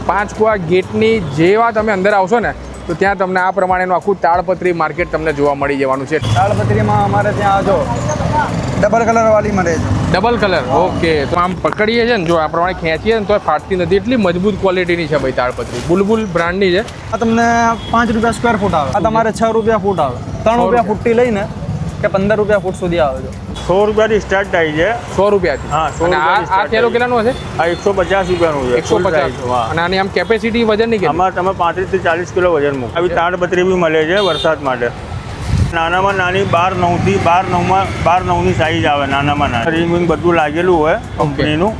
પાંચ કુવા ગેટની જેવા તમે અંદર આવશો ને તો ત્યાં તમને આ પ્રમાણેનું આખું તાડપત્રી માર્કેટ તમને જોવા મળી જવાનું છે। તાડપત્રીમાં અમારે ત્યાં જો ડબલ કલરવાળી મળે છે। Double colour, okay. તો આમ પકડીએ છે ને, જો આ પ્રમાણે ખેંચીએ ને તો ફાટતી નથી, એટલી મજબૂત ક્વોલિટીની છે ભાઈ તાડપત્રી, બુલબુલ બ્રાન્ડની છે। આ તમને 5 રૂપિયા સ્ક્વેર ફૂટ આવે, આ તમારે 6 રૂપિયા ફૂટ આવે, 3 રૂપિયા ફૂટથી લઈને કે 15 રૂપિયા ફૂટ સુધી આવે છે। 100 રૂપિયાથી સ્ટાર્ટ થાય છે। 100 રૂપિયાથી? હા, 100 રૂપિયાથી આ થેલો કેટલાનો હશે? આ 150 રૂપિયાનું છે। 150। અને આની આમ કેપેસિટી વજન ની આમાં તમે 35 થી 40 કિલો વજન મૂકો। આવી તાડપત્રી બી મળે છે વરસાદ માટે। નાનામાં નાની 12 9 થી 12 9 ની સાઈઝ આવે, નાનામાં નાની રિંગ વિંગ બધું લાગેલું હોય કંપનીનું।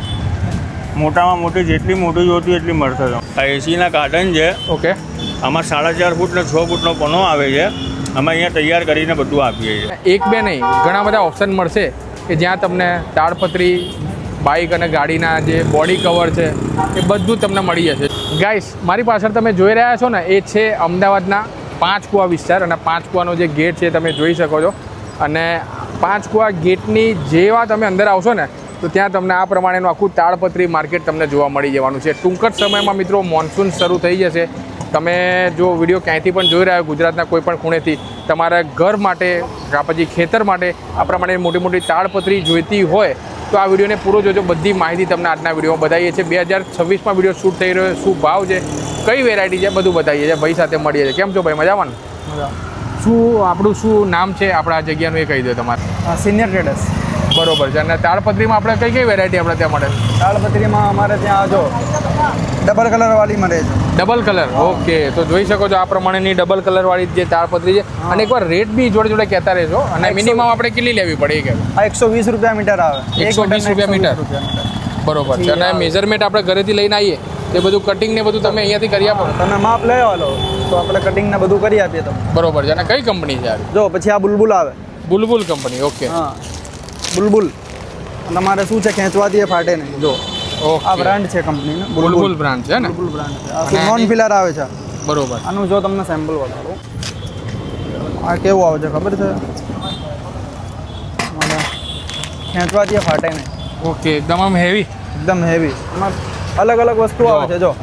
મોટામાં મોટી જેટલી મોટી જોતી એટલી મળશે। આ એસીના કાર્ટન છે, ઓકે। આમાં 4.5 ફૂટ ને 6 ફૂટનો પનો આવે છે। અમે અહીંયા તૈયાર કરીને બધું આપીએ છીએ। એક બે નહીં, ઘણા બધા ઓપ્શન મળશે કે જ્યાં તમને તાડપત્રી, બાઇક અને ગાડીના જે બોડી કવર છે એ બધું તમને મળી જશે। ગાઈસ, મારી પાછળ તમે જોઈ રહ્યા છો ને, એ છે અમદાવાદના પાંચ કુવા વિસ્તાર, અને પાંચ કુવાનો જે ગેટ છે તમે જોઈ શકો છો। અને પાંચ કુવા ગેટની જેવા તમે અંદર આવશો ને તો ત્યાં તમને આ પ્રમાણેનું આખું તાડપત્રી માર્કેટ તમને જોવા મળી જવાનું છે। ટૂંક જ સમયમાં મિત્રો મોન્સૂન શરૂ થઈ જશે। તમે જો વિડીયો ક્યાંયથી પણ જોઈ રહ્યા હો, ગુજરાતના કોઈ પણ ખૂણેથી, તમારા ઘર માટે કે પછી ખેતર માટે આ પ્રમાણે મોટી મોટી તાડપત્રી જોઈતી હોય તો આ વિડીયોને પૂરો જોજો। બધી માહિતી તમને આજના વિડીયોમાં બતાવીએ છીએ। 2026માં વિડીયો શૂટ થઈ રહ્યો, શું ભાવ છે, કઈ વેરાયટી છે, બધું બતાવીએ છીએ। ભાઈ સાથે મળીએ છીએ। કેમ છો ભાઈ, મજામાં? શું આપણું શું નામ છે આપણા જગ્યાનું, એ કહી દો તમારે। Senior traders. બરોબર છે। અને તાડપત્રીમાં આપણે કઈ કઈ વેરાયટી આપણે ત્યાં મળે? તાડપત્રીમાં અમારે ત્યાં જો ડબલ કલરવાળી મળે છે। Double colour, okay. તો જોઈ શકો છો આ પ્રમાણેની ડબલ કલરવાળી જે તાડપત્રી છે। અને એકવાર રેટ બી જોડે જોડે કહેતા રહેજો। અને મિનિમમ આપણે કેટલી લેવી પડે એ કહેજો। આ 120 રૂપિયા મીટર આવે। 120 રૂપિયા મીટર, બરોબર છે। અને મેઝરમેન્ટ આપણે ઘરેથી લઈને આવીએ તે બધું કટિંગ ને બધું તમે અહીંયાથી કરી આપો? તમે માપ લેવા લો તો આપણે કટિંગ ને બધું કરી આપીએ તમને। બરોબર છે। અને કઈ કંપની છે? જો પછી આ બુલબુલ આવે। બુલબુલ કંપની, ઓકે। હા, બુલબુલ તમારે શું છે, ખેંચવાથી એ ફાટે નહીં। જો આ બ્રાન્ડ છે કંપનીનો, બુલબુલ બ્રાન્ડ છે ને? બુલબુલ બ્રાન્ડ છે। આ નોન ફિલર આવે છે। બરોબર। આનું જો તમને સેમ્પલ બતાવું, આ કેવું આવે છે ખબર છે? મને ખેંચવાથી એ ફાટે નહીં, ઓકે। એકદમ આમ હેવી, એકદમ હેવી। એમાં અલગ અલગ વસ્તુ આવે છે। જો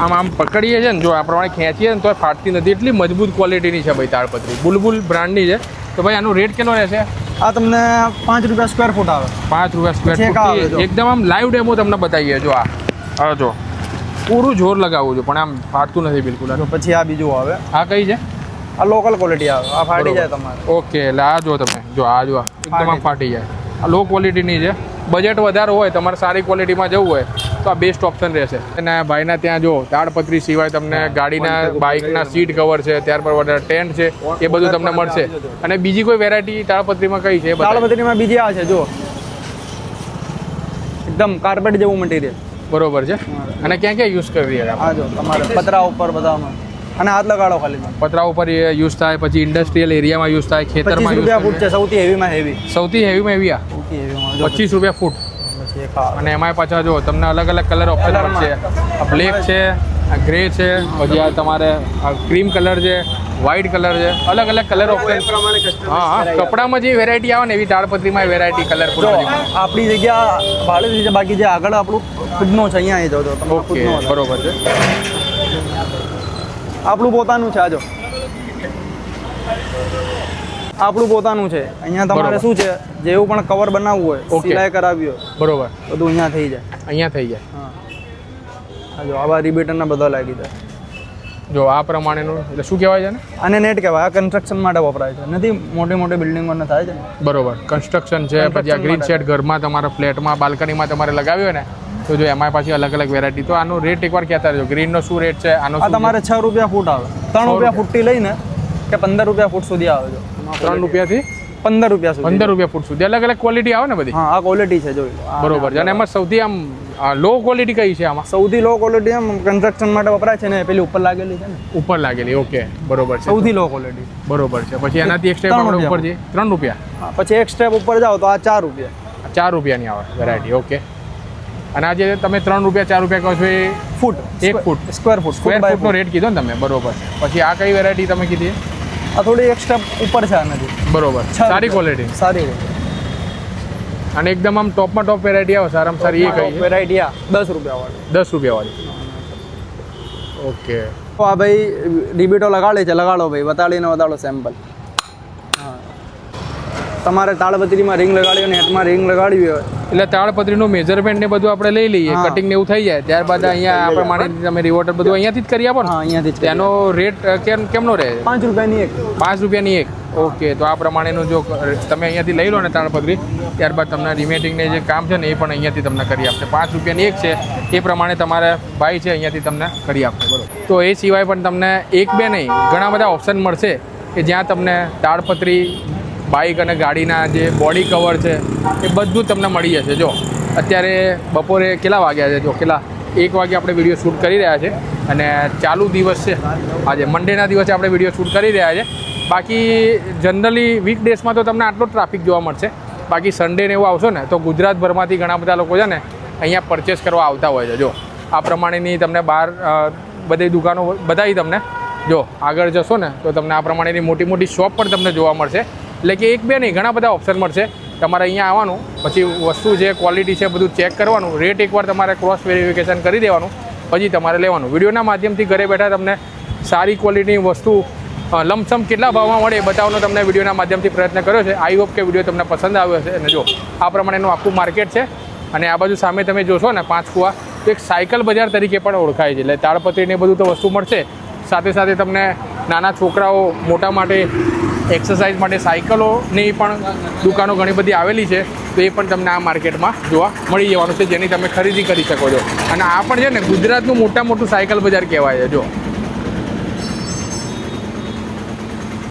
આમ પકડીએ છે ને, જો આ પ્રમાણે ખેંચીએ ને તો ફાટતી નથી, એટલી મજબૂત ક્વોલિટીની છે ભાઈ તાડપત્રી, બુલબુલ બ્રાન્ડની છે। તો ભાઈ આનો રેટ કેટલો રહેશે? આ તમને 5 રૂપિયા સ્ક્વેર ફૂટ આવે। 5 રૂપિયા સ્ક્વેર ફૂટ। એકદમ આમ લાઈવ ડેમો તમને બતાવીએ। જો આ જો પૂરું જોર લગાવવું છે પણ આમ ફાટતું નથી બિલકુલ। જો પછી આ બીજું આવે, આ કઈ છે? આ લોકલ ક્વોલિટી આવે। આ ફાટી જાય તમારે, ઓકે। એટલે આ જો તમે, જો આ જો એકદમ આમ ફાટી જાય। આ લો ક્વોલિટીની છે। બજેટ વધારે હોય, તમારે સારી ક્વોલિટીમાં જવું હોય તો આ બેસ્ટ ઓપ્શન રહેશે। અને ભાઈના ત્યાં જો તાડપત્રી સિવાય તમને ગાડીના, બાઇકના સીટ કવર છે, ત્યારબાદ ટેન્ટ છે, એ બધું તમને મળશે। અને બીજી કોઈ વેરાયટી તાડપત્રીમાં કઈ છે? તાડપત્રીમાં બીજી આ છે, જો એકદમ કાર્પેટ જેવું મટીરિયલ। બરોબર છે। અને ક્યાં ક્યાં યુઝ કરી રહ્યા? આ જો તમારે પતરા ઉપર બધામાં, અને હાથ લગાડો ખાલી, પતરા ઉપર યુઝ થાય, પછી ઇન્ડસ્ટ્રીયલ એરિયામાં યુઝ થાય, 25 ખેતરમાં રૂપિયા ફૂટ છે, સૌથી હેવીમાં હેવી। સૌથી હેવીમાં હેવી આ સૌથી હેવીમાં 25 રૂપિયા ફૂટ। પછી એક આ અને એમાં પાછા જો તમને અલગ અલગ કલર ઓપ્શન મળશે। આ બ્લેક છે, આ ગ્રે છે, પછી આ તમારે આ ક્રીમ કલર છે, વ્હાઇટ કલર છે, અલગ અલગ કલર ઓપ્શન। હા હા, કપડામાં જે વેરાયટી આવે ને એવી તાડપત્રીમાં વેરાયટી કલરફુલ બધી મળે। આપણી જગ્યા ભાડે છે, બાકી જે આગળ આપણું ખુદનું છે, અહીંયા આવી જાવ તો તમે ઓકે, ખુદનું બરોબર છે। આપણું પોતાનું છે। આ જો આપણું પોતાનું છે। અહીંયા તમારે શું છે, જેવું પણ કવર બનાવવું હોય, સિલાઈ કરાવી હોય, બરોબર, બધું અહીંયા થઈ જાય। અહીંયા થઈ જાય। હા, આ જો આવા રિબીટરના બધા લાગી જાય। જો આ પ્રમાણેનું, એટલે શું કહેવાય છે ને? આને નેટ કહેવાય। આ કન્સ્ટ્રક્શન માટે વપરાય છે, નથી મોટી મોટી બિલ્ડિંગોને થાય છે ને। બરોબર, કન્સ્ટ્રક્શન છે, પછી આ ગ્રીન શેડ ઘરમાં, તમારા ફ્લેટમાં, બાલ્કનીમાં તમારે લગાવ્યું હોય ને તો જો એમાં પાછી અલગ અલગ વેરાયટી। તો આનો રેટ એકવાર કહેતા રહેજો, ગ્રીનનો શું રેટ છે, આનો આ તમારે 6 રૂપિયા ફૂટ આવે, 3 રૂપિયા ફૂટથી લઈને કે 15 રૂપિયા ફૂટ સુધી આવે છે। 3 રૂપિયાથી 15 રૂપિયા સુધી, 15 રૂપિયા ફૂટ સુધી અલગ અલગ ક્વોલિટી આવે ને બધી? હા, આ ક્વોલિટી છે, જોઈ લો। બરોબર છે। અને એમાં સૌથી આમ લો ક્વોલિટી કઈ છે આમાં? સૌથી લો ક્વોલિટી આમ કન્સ્ટ્રક્શન માટે વપરાય છે ને, પેલી ઉપર લાગેલી છે ને, ઉપર લાગેલી, ઓકે, બરોબર છે, સૌથી લો ક્વોલિટી। બરોબર છે। પછી એનાથી એક સ્ટેપ આપણે ઉપર જઈએ, 3 રૂપિયા। હા, પછી એક સ્ટેપ ઉપર જાઓ તો આ 4 રૂપિયા। 4 રૂપિયાની આવે વેરાયટી, ઓકે। અને આ જે તમે 3 રૂપિયા 4 રૂપિયા કહો છો એ ફૂટ, 1 ફૂટ સ્ક્વેર ફૂટ, સ્ક્વેર ફૂટનો રેટ કીધો ને તમે? બરોબર। પછી આ કઈ વેરાયટી તમે કીધી? આ થોડી એક સ્ટેપ ઉપર છે આનાથી। બરોબર, સારી ક્વોલિટી, સારી અને એકદમ આમ ટોપમાં ટોપ વેરાયટી આવે, સારામાં સારી એ કઈ વેરાયટી આ 10 રૂપિયા વાળી। 10 રૂપિયા વાળી, ઓકે તો આ ભાઈ ડીબીટો લગાડે છે, લગાડો ભાઈ, બતાડીને બતાડો સેમ્પલ. હા, તમારે તાળપત્રીમાં રિંગ લગાડી અને હેઠમાં રિંગ લગાડવી હોય એટલે તાળપત્રીનું મેઝરમેન્ટ ને બધું આપણે લઈ લઈએ, હા. કટિંગ ને એવું થઈ જાય ત્યારબાદ અહીંયા આ પ્રમાણે તમે રિવોટર બધું અહીંયાથી જ કરી આપો ને. હા અહીંયાથી જ તેનો રેટ કેમનો રહે? 5 રૂપિયાની એક. 5 રૂપિયાની એક. ઓકે, તો આ પ્રમાણેનું જો તમે અહીંયાથી લઈ લો ને તાળપત્રી, ત્યારબાદ તમને રિમેટિંગને જે કામ છે ને એ પણ અહીંયાથી તમને કરી આપશે. 5 રૂપિયાની એક છે, એ પ્રમાણે તમારા ભાઈ છે અહીંયાથી તમને કરી આપશે. બરોબર. તો એ સિવાય પણ તમને એક બે નહીં ઘણા બધા ઓપ્શન મળશે કે જ્યાં તમને તાળપત્રી, બાઇક અને ગાડીના જે બોડી કવર છે એ બધું તમને મળી જશે. જો અત્યારે બપોરે કેટલા વાગ્યા છે? જો કેટલા 1 વાગે આપણે વિડીયો શૂટ કરી રહ્યા છે અને ચાલુ દિવસ છે આજે, મંડેના દિવસે આપણે વિડીયો શૂટ કરી રહ્યા છે. બાકી જનરલી વીકડેઝમાં તો તમને આટલો ટ્રાફિક જોવા મળશે. બાકી સન્ડે ને એવું આવશો ને તો ગુજરાતભરમાંથી ઘણા બધા લોકો છે ને અહીંયા પરચેસ કરવા આવતા હોય છે. જો આ પ્રમાણેની તમને બહાર બધી દુકાનો બધાય તમને જો આગળ જશો ને તો તમને આ પ્રમાણેની મોટી મોટી શોપ પણ તમને જોવા મળશે. એટલે કે એક બે નહીં ઘણા બધા ઓપ્શન મળશે. તમારે અહીંયા આવવાનું, પછી વસ્તુ જે ક્વોલિટી છે બધું ચેક કરવાનું, રેટ એકવાર તમારે ક્રોસ વેરિફિકેશન કરી દેવાનું, પછી તમારે લેવાનું. વિડીયોના માધ્યમથી ઘરે બેઠા તમને સારી ક્વોલિટીની વસ્તુ લમસમ કેટલા ભાવમાં મળે એ બતાવવાનો તમને વિડીયોના માધ્યમથી પ્રયત્ન કર્યો છે. આઈ હોપ કે વિડીયો તમને પસંદ આવ્યો છે. અને જો આ પ્રમાણેનું આખું માર્કેટ છે અને આ બાજુ સામે તમે જોશો ને 5 કુવા, તો એક સાયકલ બજાર તરીકે પણ ઓળખાય છે. એટલે તાળપત્રીને બધું તો વસ્તુ મળશે, સાથે સાથે તમને નાના છોકરાઓ મોટા માટે એક્સરસાઇઝ માટે સાયકલોની પણ દુકાનો ઘણી બધી આવેલી છે. તો એ પણ તમને આ માર્કેટમાં જોવા મળી જવાનું છે, જેની તમે ખરીદી કરી શકો છો. અને આ પણ છે ને ગુજરાતનું મોટું સાયકલ બજાર કહેવાય છે. જો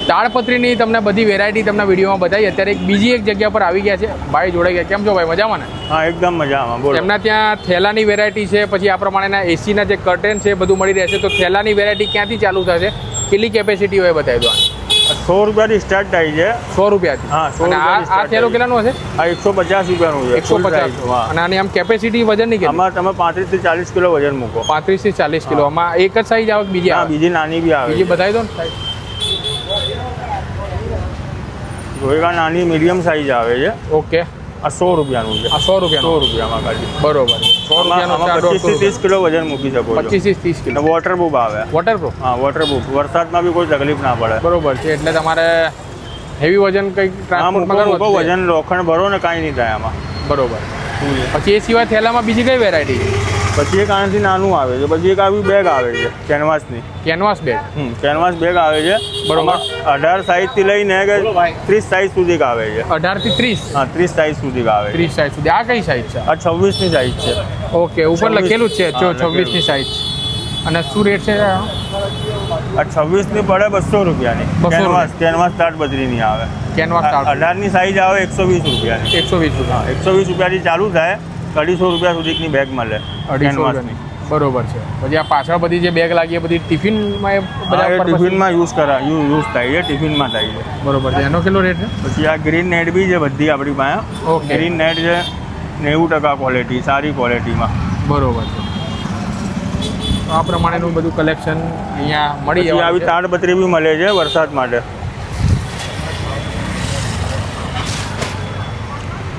તાળપત્રીની તમને બધી વેરાયટી તમને વિડીયોમાં બતાવી. અત્યારે એક બીજી એક જગ્યા પર આવી ગયા છે, ભાઈ જોડાઈ ગયા. કેમ છો ભાઈ, મજામાં ને? હા એકદમ મજામાં. બોલો. એમના ત્યાં થેલાની વેરાયટી છે, પછી આ પ્રમાણેના એસીના જે કર્ટેન છે બધું મળી રહેશે. તો થેલાની વેરાયટી ક્યાંથી ચાલુ થશે, કેટલી કેપેસિટી હોય બતાવી દો. 100 રૂપિયાથી સ્ટાર્ટ થાય છે. 100 રૂપિયાથી? હા 100 અને આ થેલો કેટલાનો હશે? આ 150 રૂપિયાનું છે. 150. અને આની આમ કેપેસિટી વજનની કેટલી? આમાં તમે 35 થી 40 કિલો વજન મૂકો. 35 થી 40 કિલો. આમાં એક જ સાઈઝ આવે કે બીજી હા આવે? બીજી નાની બી આવે. બીજી બતાવી દો ને સાઈઝ. જોઈકા નાની મીડિયમ સાઈઝ આવે છે. ઓકે, આ 100 રૂપિયાનું છે. આ 100 રૂપિયાનો? 100 રૂપિયામાં કાઢી. બરોબર. 100 રૂપિયાનો આમાં 25 થી 30 કિલો વજન મૂકી શકો છો. 25 થી 30 કિલો. વોટરપ્રૂફ આવે. વોટરપ્રૂફ? હા વોટરપ્રૂફ. વરસાદમાં બી કોઈ તકલીફ ના પડે. બરોબર છે. એટલે તમારે હેવી વજન કંઈક હા ટ્રાન્સપોર્ટમાં મૂકો કરવું વજન લોખંડ ભરો ને કાંઈ નહીં થાય આમાં. બરોબર. પછી એ સિવાય થેલામાં બીજી કઈ વેરાયટી છે? પછી એક આનાથી નાનું આવે છે. પછી એક આવી બેગ આવે છે કેનવાસની. Canvas bag? કેનવાસ બેગ આવે છે. બરોબર. 18 સાઈઝથી લઈને કે 30 સાઈઝ સુધી આવે છે. 18 થી 30? હા 30 સાઈઝ સુધી આવે છે. 30 સાઈઝ સુધી. આ કઈ સાઈઝ છે? આ 26 ની સાઈઝ છે. ઓકે, ઉપર 26 લખેલું જ છે હા, 26 ની સાઈઝ. અને શું રેટ છે? આ 26 ની પડે 200 રૂપિયાની. 200 કેનવાસ તાડપત્રીની આવે. કેનવાસ તાળ 18 ની સાઈઝ આવે 120 રૂપિયાની. 120 રૂપિયા. 120 રૂપિયાથી ચાલુ થાય 250 રૂપિયા સુધીની બેગ મળે 250 કેનવાસની. બરોબર છે. પછી આ પાછળ બધી જે બેગ લાગી એ બધી ટિફિનમાં એ હા, બધા એ purpose- ટિફિનમાં યુઝ થાય છે. ટિફિનમાં થાય છે. બરોબર છે. એનો કેટલો રેટ છે? પછી આ ગ્રીન નેટ બી છે બધી આપણી પાસે. ઓકે. ગ્રીન નેટ છે 90% ક્વોલિટી, સારી ક્વોલિટીમાં. બરોબર છે. તો આ પ્રમાણેનું બધું કલેક્શન અહીંયા મળી પછી આવી જવાનું છે. તાડપત્રી બી મળે છે વરસાદ માટે.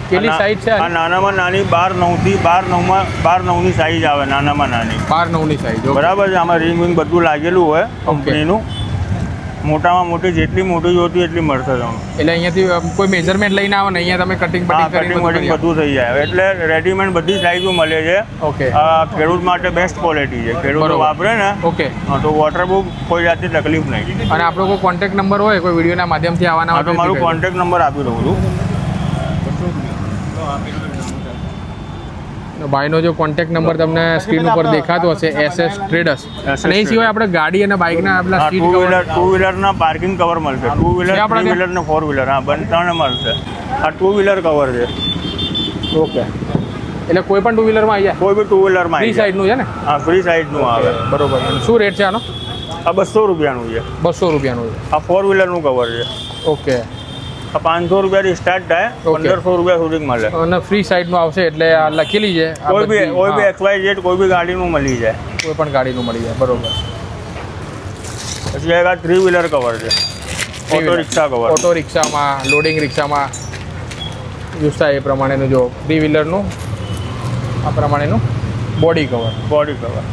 કેટલી સાઈઝ છે આ આની? નાનામાં નાની 12 9 થી 12 9 ની સાઈઝ આવે નાનામાં નાની. 12 9 ની સાઈઝ. બરાબર છે. આમાં રિંગ વિંગ બધું લાગેલું હોય કંપનીનું. મોટામાં મોટી જેટલી મોટી જોતી એટલી મળશે તમને. એટલે અહીંયાથી કોઈ મેઝરમેન્ટ લઈને આવો ને અહીંયા તમે કટિંગ હા બટિંગ કટિંગ કરીને વટિંગ બધું થઈ જાય. એટલે રેડીમેડ બધી સાઈઝો મળે છે. ઓકે. આ ખેડૂત માટે બેસ્ટ ક્વોલિટી છે. ખેડૂતો બરોબર. વાપરે ને ઓકે. તો વોટરપ્રૂફ કોઈ જાતની તકલીફ નહીં. અને આપણો કોઈ કોન્ટેક્ટ નંબર હોય કોઈ વિડીયોના માધ્યમથી આવવાના હા તો મારું કોન્ટેક્ટ નંબર આપી દઉં છું. ભાઈનો જો કોન્ટેક્ટ નંબર તમને સ્ક્રીન ઉપર દેખાતો હશે, SS ટ્રેડર્સ. અને એ સિવાય આપણે ગાડી અને બાઇકના આપણા હા સીટ કવર ટુ વ્હીલરના પાર્કિંગ કવર મળશે. ટુ વ્હીલર, છે આપણા થ્રી ત્યાં? વ્હીલર ને 4 વ્હીલર. હા ત્રણ મળશે. આ ટુ વ્હીલર કવર છે. ઓકે. એટલે કોઈ પણ ટુ વ્હીલરમાં આવી જાય? કોઈ બી ટુ વ્હીલરમાં ફ્રી સાઈડનું છે ને? હા ફ્રી સાઈડનું આવે. બરોબર. અને શું રેટ છે આનો? આ 200 રૂપિયાનું છે. 200 રૂપિયાનું છે. આ 4 વ્હીલરનું કવર છે. ઓકે. આ 500 રૂપિયાથી સ્ટાર્ટ થાય Okay. 1500 રૂપિયા સુધી મળે. અને ફ્રી સાઈડનું આવશે એટલે આ લખેલી છે આ કોઈ બી બધી. XYZ કોઈ બી ગાડીનું મળી જાય. કોઈ પણ ગાડીનું મળી જાય. બરોબર. પછી એક આ 3 વ્હીલર કવર છે. Auto rickshaw cover. ઓટો રિક્ષામાં, લોડિંગ રિક્ષામાં યુઝ થાય એ પ્રમાણેનું જો 3 વ્હીલરનું આ પ્રમાણેનું body cover. Body cover.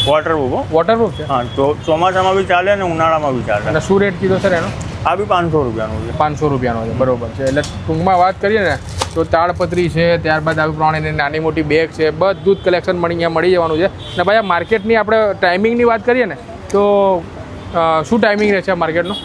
Waterproof હો. વોટરપ્રૂફ છે હા, તો ચોમાસામાં બી ચાલે ને ઉનાળામાં બી ચાલે. અને શું રેટ કીધો સર એનો? આ બી 500 રૂપિયાનું છે. 500 રૂપિયાનો છે, બરોબર છે. એટલે ટૂંકમાં વાત કરીએ ને તો તાડપત્રી છે, ત્યારબાદ આવી પ્રમાણે નાની મોટી બેગ છે, બધું જ કલેક્શન અહીંયા મળી જવાનું છે. અને ભાઈ આ માર્કેટની આપણે ટાઈમિંગની વાત કરીએ ને તો શું ટાઈમિંગ રહેશે આ માર્કેટનો?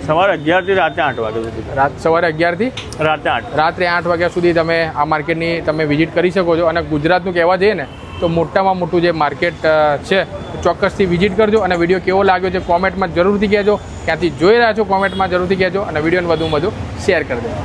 સવારે 11 થી રાતે 8 વાગ્યા સુધી. સવારે 11 થી રાતે 8. રાત્રે 8 વાગ્યા સુધી તમે આ માર્કેટની તમે વિઝિટ કરી શકો છો. અને ગુજરાતનું કહેવા જઈએ ને તો મોટામાં મોટું જે માર્કેટ છે ચોક્કસથી વિઝિટ કરજો. અને વિડીયો કેવો લાગ્યો છે કોમેન્ટમાં જરૂરથી કહેજો. ક્યાંથી જોઈ રહ્યા છો કોમેન્ટમાં જરૂરથી કહેજો. અને વિડીયોને વધુમાં વધુ શેર કરી દેજો.